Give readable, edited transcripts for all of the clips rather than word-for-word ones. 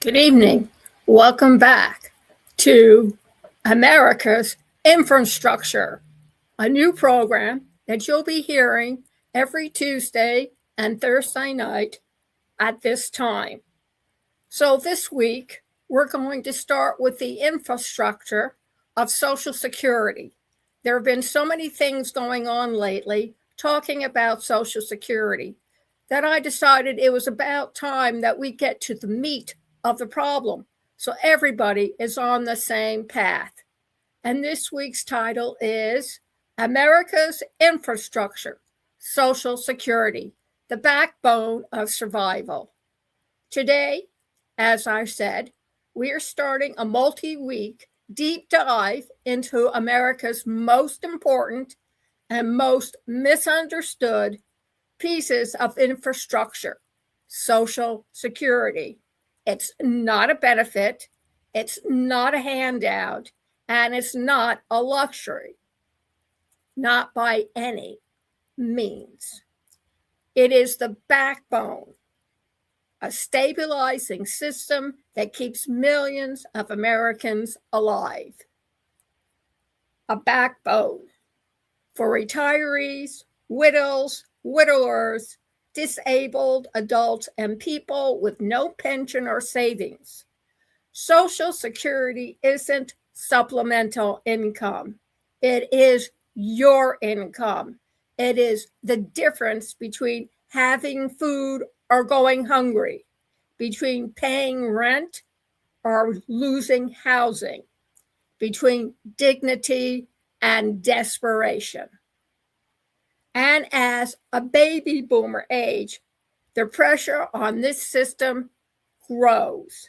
Good evening. Welcome back to America's Infrastructure, a new program that you'll be hearing every Tuesday and Thursday night at this time. So this week, we're going to start with the infrastructure of Social Security. There have been so many things going on lately talking about Social Security that I decided it was about time that we get to the meat of the problem so everybody is on the same path. And this week's title is America's Infrastructure, Social Security, the Backbone of Survival. Today, as I said, we are starting a multi-week deep dive into America's most important and most misunderstood pieces of infrastructure, Social Security. It's not a benefit, it's not a handout, and it's not a luxury. Not by any means. It is the backbone, a stabilizing system that keeps millions of Americans alive. A backbone for retirees, widows, widowers, disabled adults, and people with no pension or savings. Social Security isn't supplemental income. It is your income. It is the difference between having food or going hungry, between paying rent or losing housing, between dignity and desperation. And as a baby boomer age, the pressure on this system grows.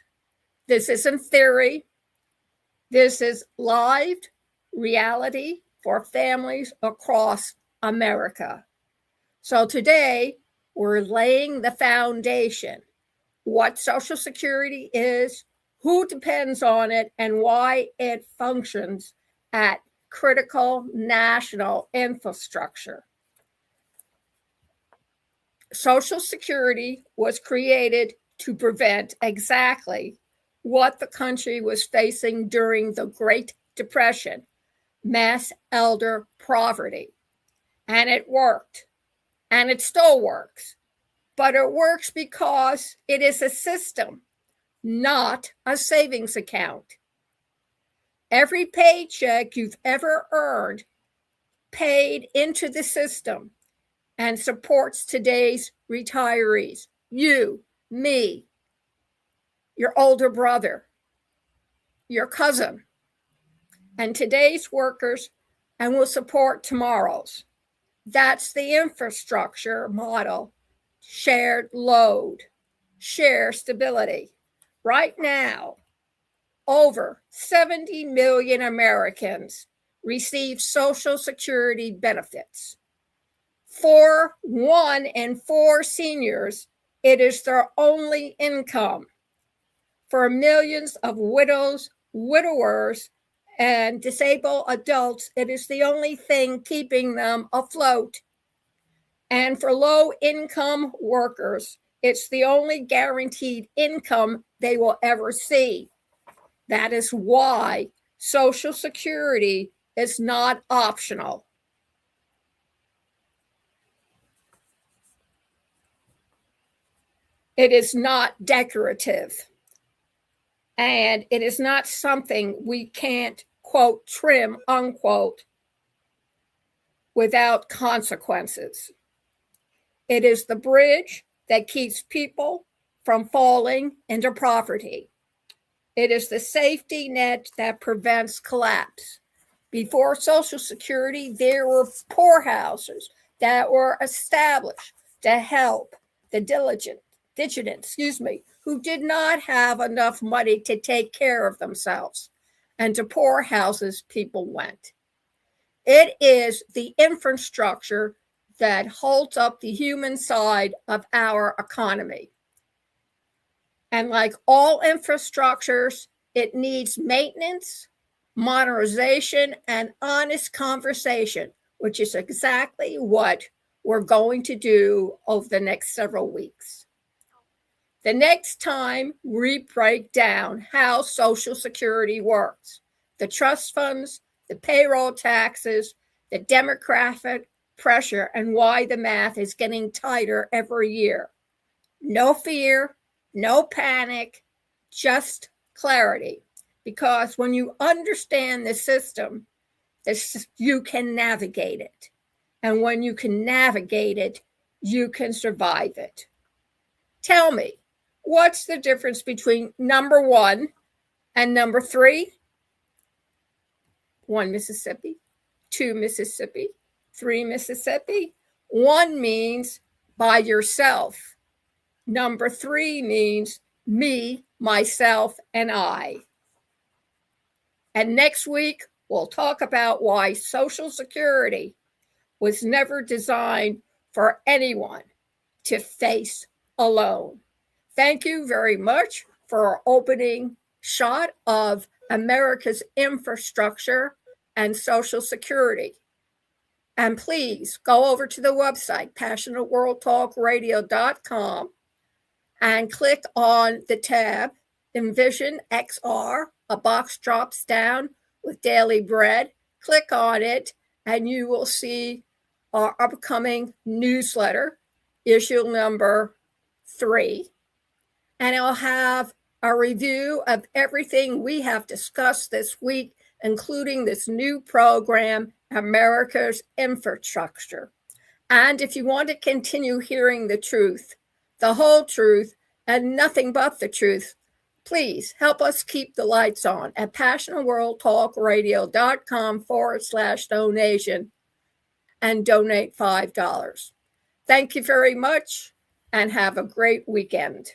This isn't theory. This is live reality for families across America. So today, we're laying the foundation, what Social Security is, who depends on it, and why it functions at critical national infrastructure. Social Security was created to prevent exactly what the country was facing during the Great Depression, mass elder poverty. And it worked. And it still works. But it works because it is a system, not a savings account. Every paycheck you've ever earned paid into the system and supports today's retirees, you, me, your older brother, your cousin, and today's workers, and will support tomorrow's. That's the infrastructure model. Shared load, share stability. Right now, over 70 million Americans receive Social Security benefits. For 1 in 4 seniors, it is their only income. For millions of widows, widowers, and disabled adults, it is the only thing keeping them afloat. And for low-income workers, it's the only guaranteed income they will ever see. That is why Social Security is not optional. It is not decorative. And it is not something we can't, quote, trim, unquote, without consequences. It is the bridge that keeps people from falling into poverty. It is the safety net that prevents collapse. Before Social Security, there were poorhouses that were established to help the indigent, who did not have enough money to take care of themselves. And to poorhouses, people went. It is the infrastructure that holds up the human side of our economy. And like all infrastructures, it needs maintenance, modernization, and honest conversation, which is exactly what we're going to do over the next several weeks. The next time we break down how Social Security works, the trust funds, the payroll taxes, the demographic pressure, and why the math is getting tighter every year. No fear, no panic, just clarity. Because when you understand the system, you can navigate it. And when you can navigate it, you can survive it. Tell me, what's the difference between number 1 and number 3? 1 Mississippi, 2 Mississippi, 3 Mississippi. 1 means by yourself. Number 3 means me, myself, and I. And next week, we'll talk about why Social Security was never designed for anyone to face alone. Thank you very much for our opening shot of America's infrastructure and Social Security. And please go over to the website, passionateworldtalkradio.com, and click on the tab Envision XR. A box drops down with Daily Bread. Click on it, and you will see our upcoming newsletter, issue number 3. And it'll have a review of everything we have discussed this week, including this new program, America's Infrastructure. And if you want to continue hearing the truth, the whole truth, and nothing but the truth, please help us keep the lights on at passionateworldtalkradio.com/donation and donate $5. Thank you very much and have a great weekend.